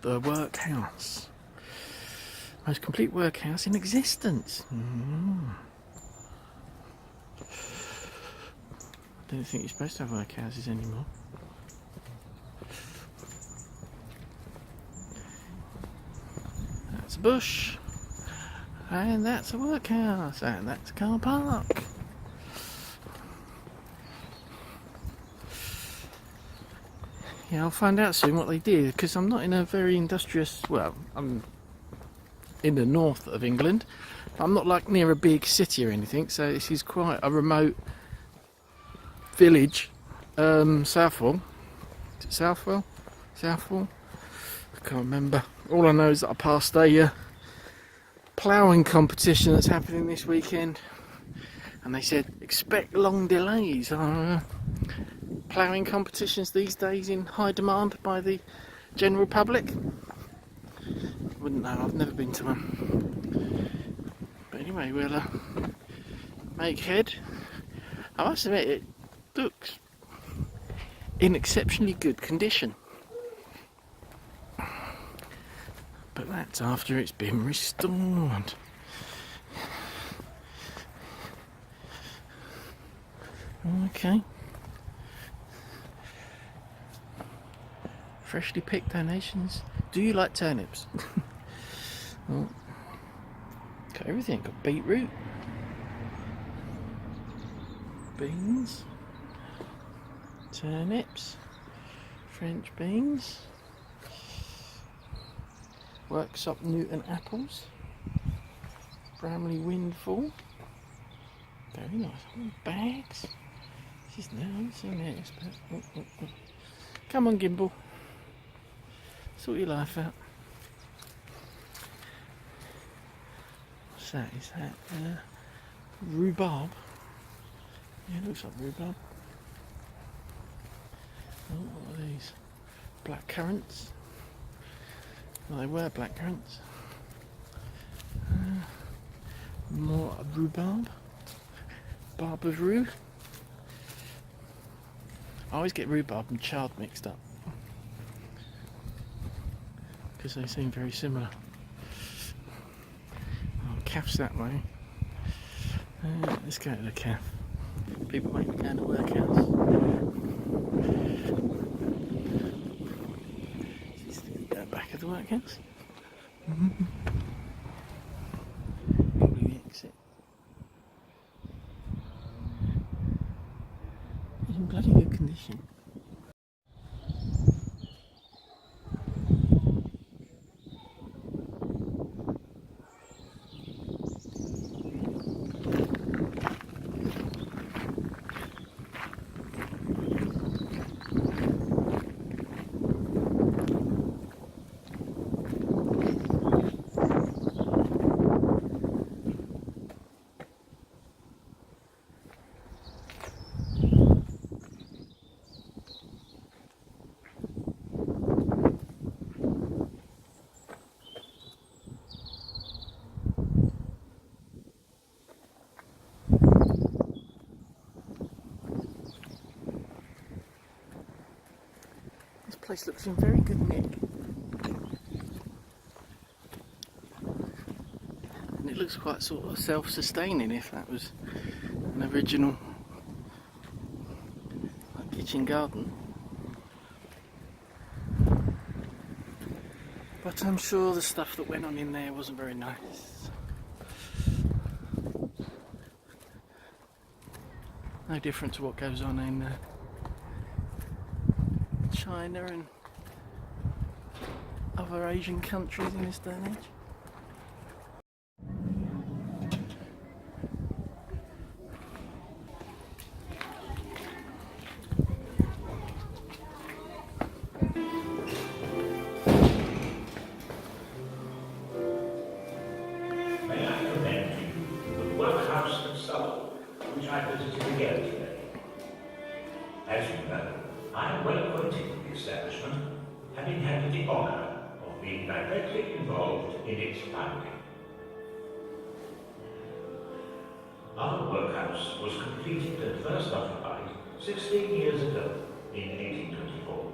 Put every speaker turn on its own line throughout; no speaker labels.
The workhouse. Most complete workhouse in existence. I don't think you're supposed to have workhouses anymore. That's a bush. And that's a workhouse. And that's a car park. Yeah, I'll find out soon what they did, because I'm not in a very industrious... Well, I'm in the north of England. I'm not like near a big city or anything, so this is quite a remote village. Southwell. Is it Southwell? Southwell? I can't remember. All I know is that I passed a ploughing competition that's happening this weekend, and they said expect long delays. Ploughing competitions these days in high demand by the general public. Wouldn't know, I've never been to one. But anyway, we'll make head. I must admit, it looks in exceptionally good condition. But that's after it's been restored. Okay. Freshly picked donations. Do you like turnips? Well, got everything. Got beetroot, beans, turnips, French beans, Worksop Newton apples, Bramley Windfall. Very nice. Oh, bags. This is new. I haven't seen this, but come on, Gimbal. Sort your life out. What's that? Is that rhubarb? Yeah, it looks like rhubarb. Oh, what are these? Black currants. Well, they were black currants. More rhubarb. Barb of rue. I always get rhubarb and chard mixed up, because they seem very similar. Oh, calf's that way. Let's go to the calf. People waiting to go to the workhouse. This is the back of the workhouse. Probably the exit. It's in bloody good condition. This place looks in very good nick. And it looks quite sort of self-sustaining, if that was an original kitchen garden. But I'm sure the stuff that went on in there wasn't very nice. No different to what goes on in China and other Asian countries in this day and age.
May I commend you the workhouse at Southwell, which I visited again today. As you know, I am well acquainted with the establishment, having had the honour of being directly involved in its founding. Our workhouse was completed and first occupied 16 years ago in 1824.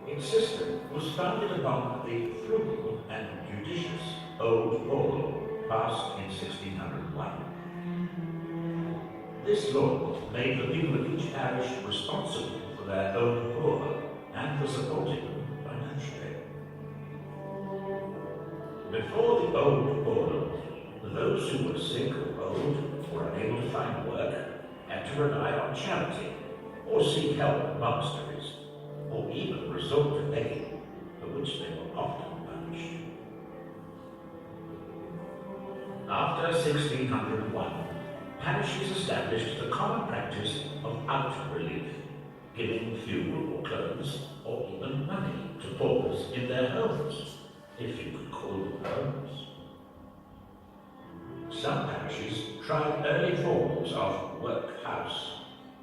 Its system was founded upon the frugal and judicious Old Poor Law passed in 1601. This law made the people of each parish responsible for their own poor and for supporting them financially. Before the Old Poor Law, those who were sick or old or unable to find work had to rely on charity or seek help at monasteries, or even resort to begging, for which they were often punished. After 1601, parishes established the common practice of out relief, giving fuel or clothes, or even money to paupers in their homes, if you could call them homes. Some parishes tried early forms of workhouse,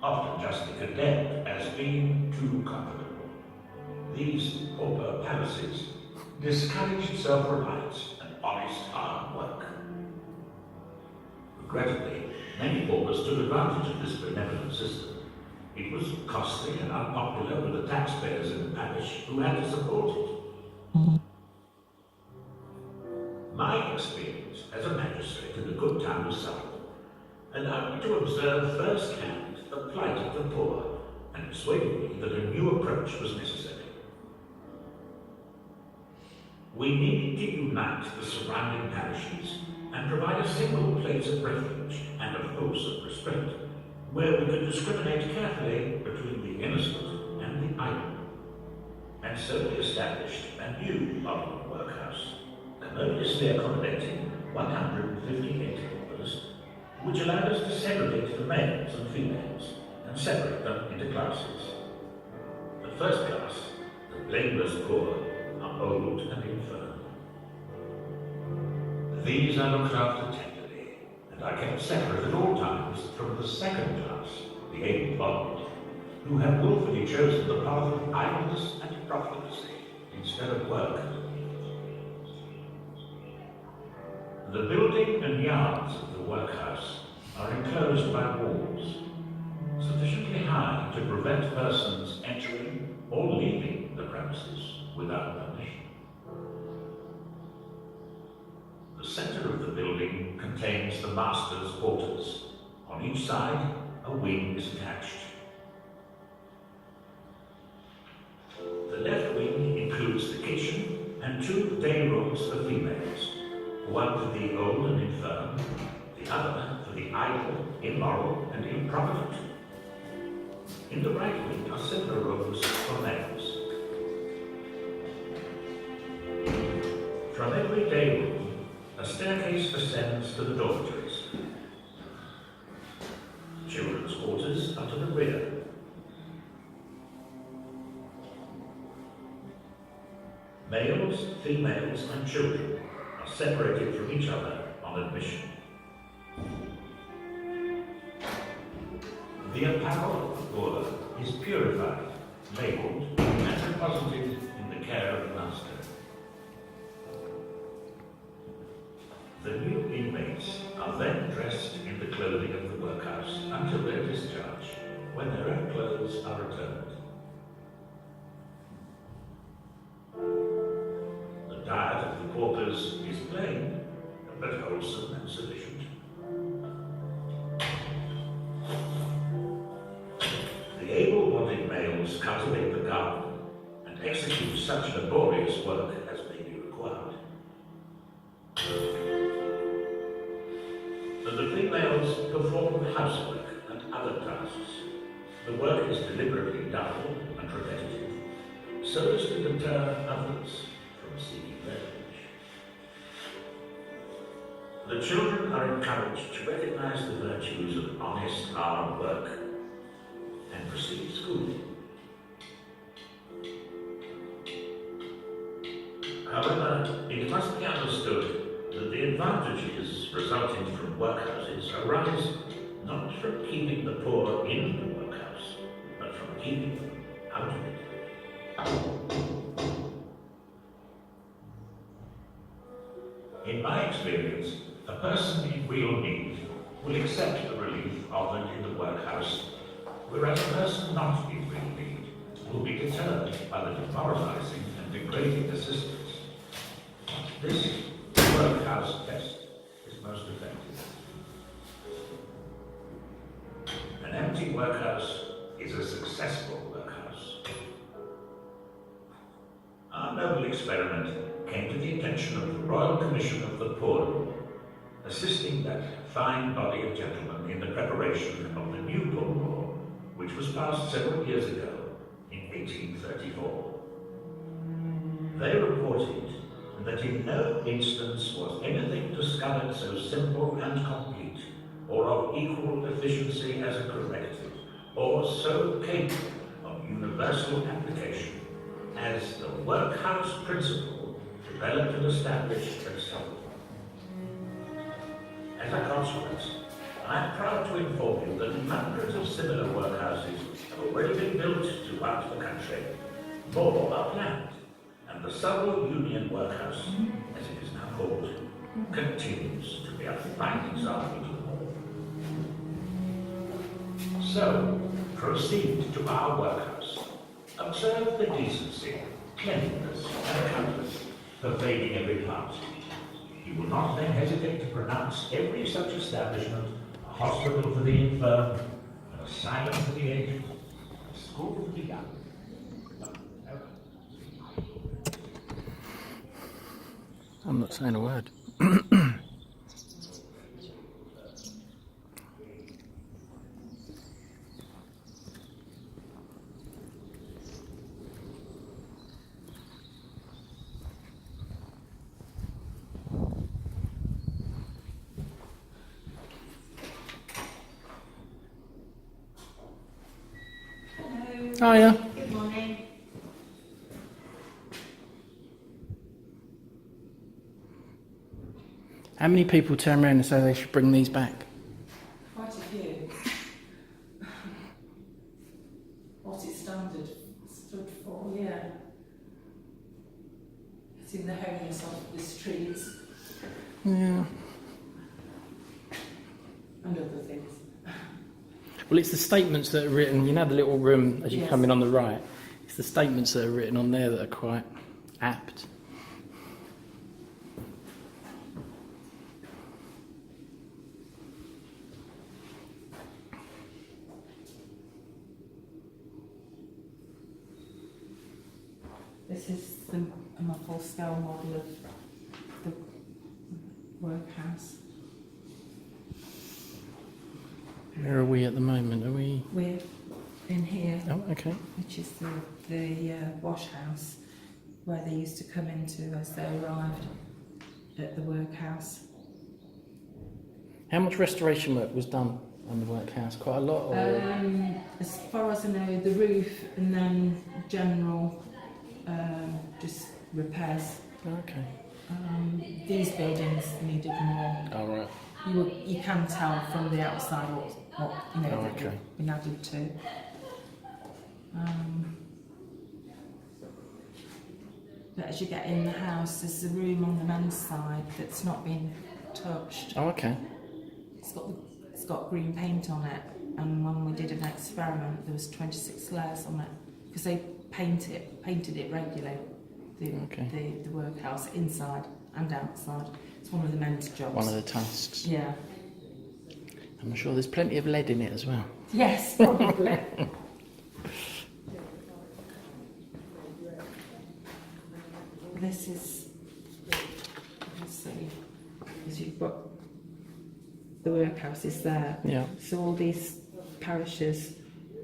often justly condemned as being too comfortable. These pauper palaces discouraged self-reliance and honest hard work. Regrettably, many paupers took advantage of this benevolent system. It was costly and unpopular with the taxpayers in the parish who had to support it. My experience as a magistrate in the good town of Southwell allowed me to observe firsthand the plight of the poor and persuaded me that a new approach was necessary. We needed to unite the surrounding parishes and provide a single place of refuge and of wholesome restraint, where we could discriminate carefully between the innocent and the idle. And so we established a new model of workhouse, commodiously accommodating 158 paupers, which allowed us to segregate the males and females and separate them into classes. The first class, the blameless poor, are old and infirm. These are looked after tenderly, and are kept separate at all times from the second class, the able-bodied, who have willfully chosen the path of idleness and profligacy instead of work. The building and yards of the workhouse are enclosed by walls, sufficiently high to prevent persons entering or leaving the premises without permission. The centre of the building contains the master's quarters. On each side, a wing is attached. The left wing includes the kitchen and 2 day rooms for females, one for the old and infirm, the other for the idle, immoral, and improvident. In the right wing are similar rooms for males. From every day room, a staircase ascends to the dormitories. Children's quarters are to the rear. Males, females, and children are separated from each other on admission. The apparel of the poor is purified, labelled, and deposited in the care of the master. The new inmates are then dressed in the clothing of the workhouse until their discharge, when their own clothes are returned. The diet of the paupers is plain, but wholesome and sufficient. The able-bodied males cultivate the garden and execute such laborious work as may be required. The females perform housework and other tasks. The work is deliberately dull and repetitive, so as to deter others from seeking refuge. The children are encouraged to recognize the virtues of honest, hard work and proceed schooling. However, it must be understood that the advantages resulting from workhouses arise not from keeping the poor in the workhouse, but from keeping them out of it. In my experience, a person in real need will accept the relief offered in the workhouse, whereas a person not in real need will be deterred by the demoralising and degrading assistance. This workhouse test is most effective. An empty workhouse is a successful workhouse. Our noble experiment came to the attention of the Royal Commission of the Poor, assisting that fine body of gentlemen in the preparation of the new Poor Law, which was passed several years ago in 1834. They reported that in no instance was anything discovered so simple and complete, or of equal efficiency as a corrective, or so capable of universal application as the workhouse principle developed and established at Southwell. As a consequence, I am proud to inform you that hundreds of similar workhouses have already been built throughout the country. More are planned, and the Southwell Union Workhouse, as it is now called, continues to be a fine example to them all. So, proceed to our workhouse. Observe the decency, cleanliness, and comfort pervading every part. You will not then hesitate to pronounce every such establishment a hospital for the infirm, an asylum for the aged, a school for the young.
I'm not saying a word. Hiya.
Good morning.
How many people turn around and say they should bring these back?
Quite a few. What it stood for, yeah. It's in the homeless off the streets
Yeah.
and other things.
Well, it's the statements that are written, you know the little room as you
Yes.
come in on the right? It's the statements that are written on there that are quite apt.
This is a full-scale model of the workhouse.
Where are we at the moment? Are we...
We're in here,
Oh, okay.
which is the wash house, where they used to come into as they arrived at the workhouse.
How much restoration work was done on the workhouse? Quite a lot? Or...
As far as I know, the roof and then general just repairs.
Okay.
These buildings needed more.
All right.
You can tell from the outside what you know
Oh,
that
okay.
you've been added to. But as you get in the house, there's a room on the men's side that's not been touched.
Oh, okay.
It's got green paint on it, and when we did an experiment, there was 26 layers on it because they painted it regularly. The workhouse inside and outside. It's one of the men's jobs.
One of the tasks.
Yeah.
I'm sure there's plenty of lead in it as well.
Yes, probably. This is, let's see, because you've got the workhouse is there.
Yeah.
So all these parishes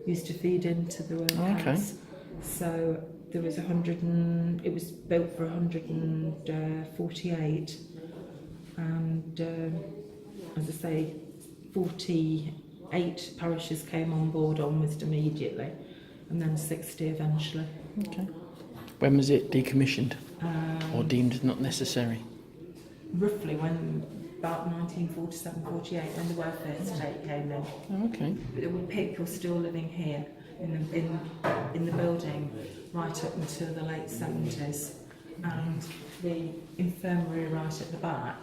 used to feed into the workhouse.
Okay.
So there was it was built for 148, and as I say, 48 parishes came on board almost immediately, and then 60 eventually.
Okay. When was it decommissioned or deemed not necessary?
Roughly when about 1947-48, when the welfare state came in.
Oh, okay.
There were people still living here in the building right up until the late 70s, and the infirmary right at the back.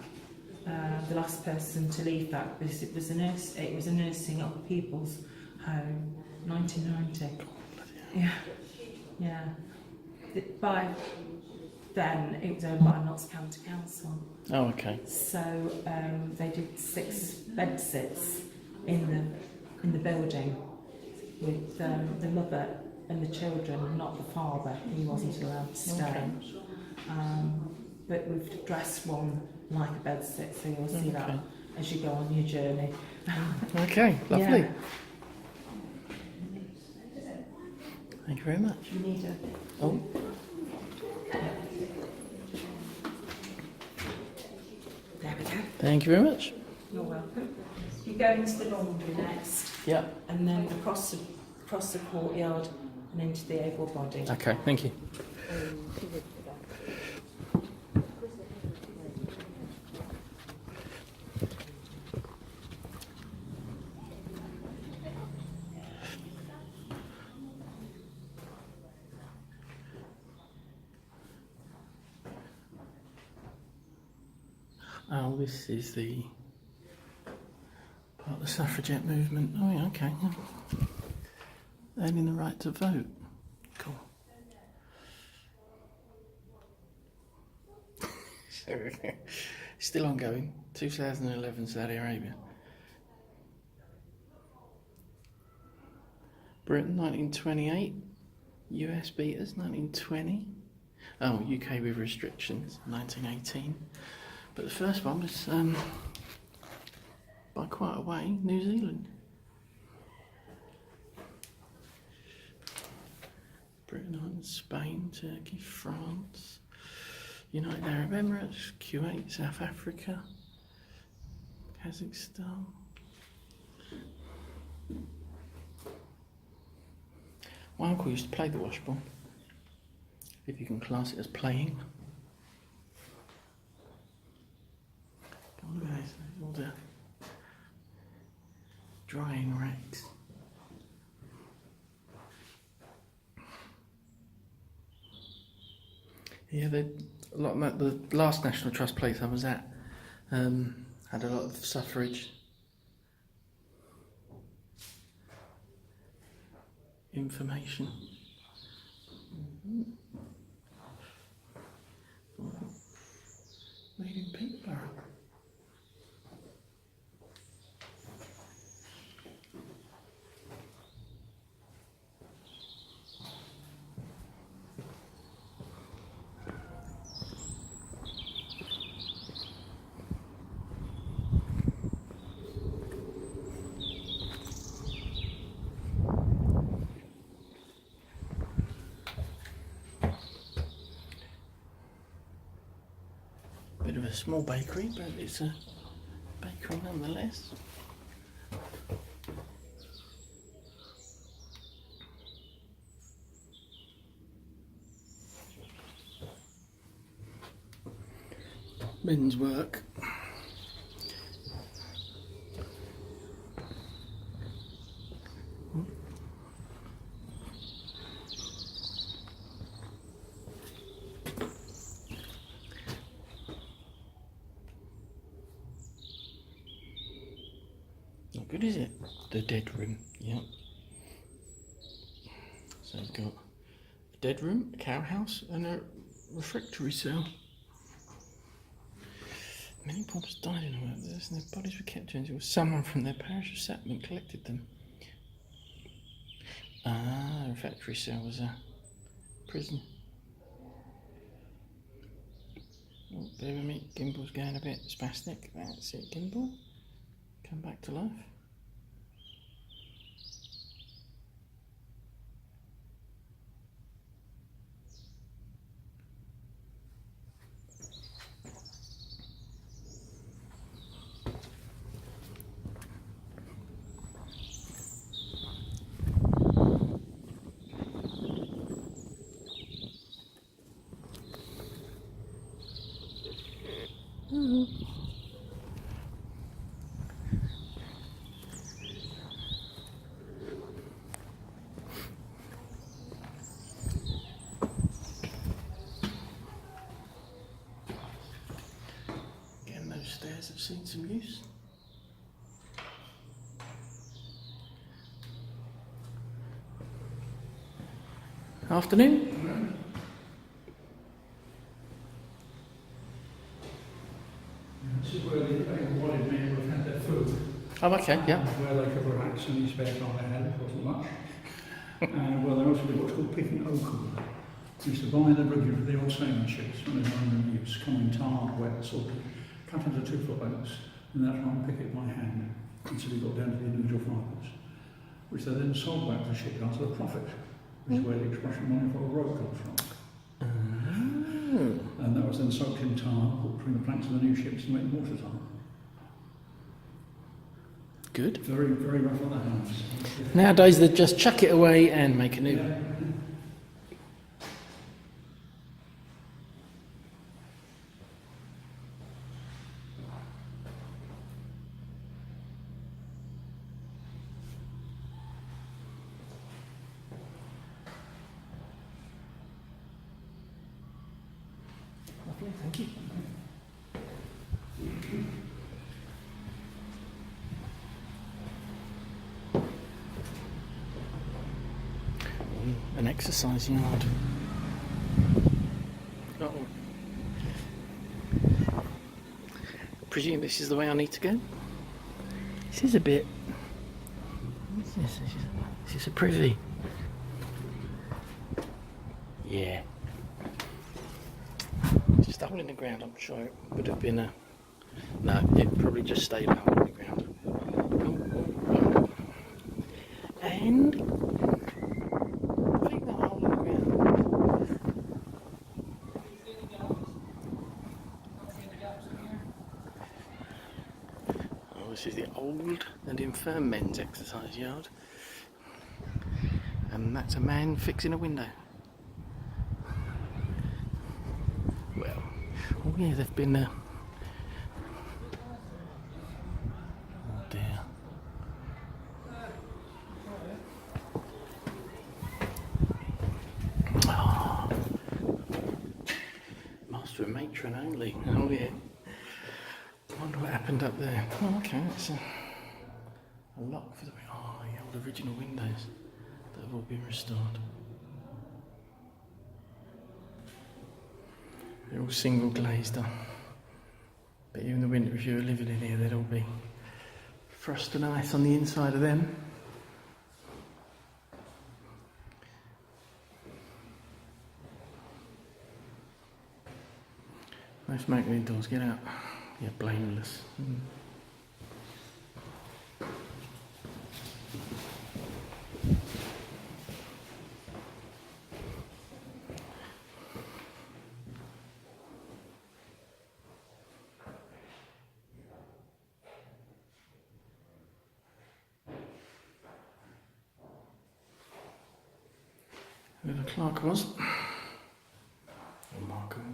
The last person to leave that because it was a nursing up people's home, 1990.
Oh, bloody hell.
Yeah. Yeah. By then, it was owned by Notts County Council.
Oh, okay.
So they did 6 bed sits in the building with the mother and the children, not the father. He wasn't allowed to stay.
Okay.
But we've dressed one like a bed sit, so you'll see that
Okay.
as you go on your journey.
Okay, lovely.
Yeah.
Thank you very much.
You need a...
Oh,
There we go.
thank you very much.
You're welcome. You go into the laundry next,
Yeah.
and then across the courtyard and into the able body.
Okay, thank you. Oh, this is the part of the suffragette movement. Oh, yeah, okay. Yeah. Earning the right to vote. Cool. So, still ongoing. 2011 Saudi Arabia. Britain 1928. US beaters 1920. Oh, UK with restrictions 1918. But the first one was by quite a way, New Zealand. Britain, Ireland, Spain, Turkey, France, United Arab Emirates, Kuwait, South Africa, Kazakhstan. My uncle used to play the washball, if you can class it as playing. Look at this, all the drying racks. Yeah, a lot of the last National Trust place I was at had a lot of suffrage information. Made in Peterborough. Bit of a small bakery, but it's a bakery nonetheless. Men's work. Not good, is it? The dead room, yep. So we've got a dead room, a cow house, and a refectory cell. Many paupers died in the work with this, and their bodies were kept until someone from their parish of settlement collected them. Ah, the refectory cell was a prison. Oh, bear with me, Gimbal's going a bit spastic. That's it, Gimbal. Come back to life. Again, those stairs have seen some use. Afternoon.
This is where the able-bodied men would have had their food.
Oh, okay, yeah.
Where they could relax any spare time they had, it wasn't much. And well, they also did what's called picking oakum. We used to buy the regular, the old sailing ships when they were under use, come in tar, wet, salted, cut into 2-foot lengths, and that's why I pick it by hand until we got down to the individual fibres, which they then sold back to the shipyards at a profit, which is where the expression money for a rope comes from. And that was then soaked in tar, put between the planks of the new ships to make mortar tar.
Good.
Very, very rough on the hands.
Nowadays they just chuck it away and make a new one.
Yeah.
Lovely, thank you. An exercise yard. Oh. Presume this is the way I need to go. This is a bit. This is a privy. Yeah. Just a hole in the ground, I'm sure it would have been a. No, it probably just stayed a hole in the ground. And putting that hole in the ground. Oh, this is the old and infirm men's exercise yard. And that's a man fixing a window. Well, oh yeah, they've been oh dear. Oh. Master and matron only. Oh yeah. I wonder what happened up there. Oh, okay, it's a lock for the old original windows that have all been restored. They're all single glazed on. But even in the winter, if you were living in here, there'd all be frost and ice on the inside of them. No smoking indoors, get out. You're blameless. Who the clerk was? Or Margaret.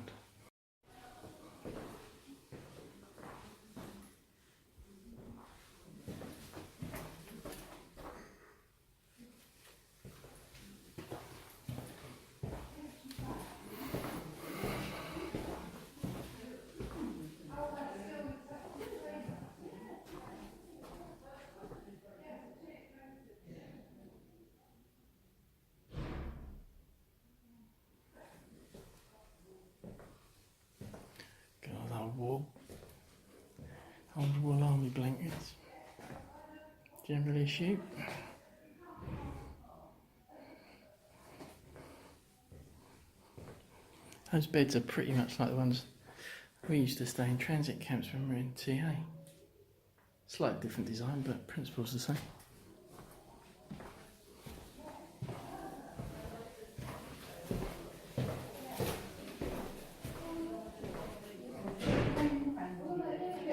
Old wool army blankets. Generally a sheep. Those beds are pretty much like the ones we used to stay in transit camps when we were in TA. Slightly different design, but principle's the same.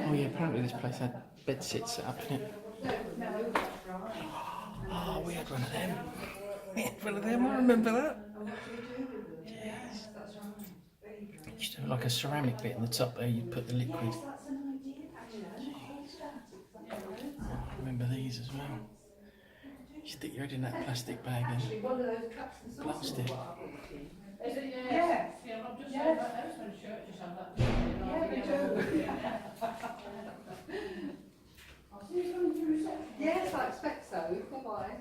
Oh yeah, apparently this place had bed sits set up in it. Oh, we had one of them. We had one of them, I remember that. Yes. It used to have like a ceramic bit in the top there, you'd put the liquid. Oh, I remember these as well. You stick your head in that plastic bag and blast it.
Is it? Yes. Yeah, I'm just saying that house when church just had that. Yeah, we do. I'll see you coming to reception.
Yes, I expect so. Bye-bye.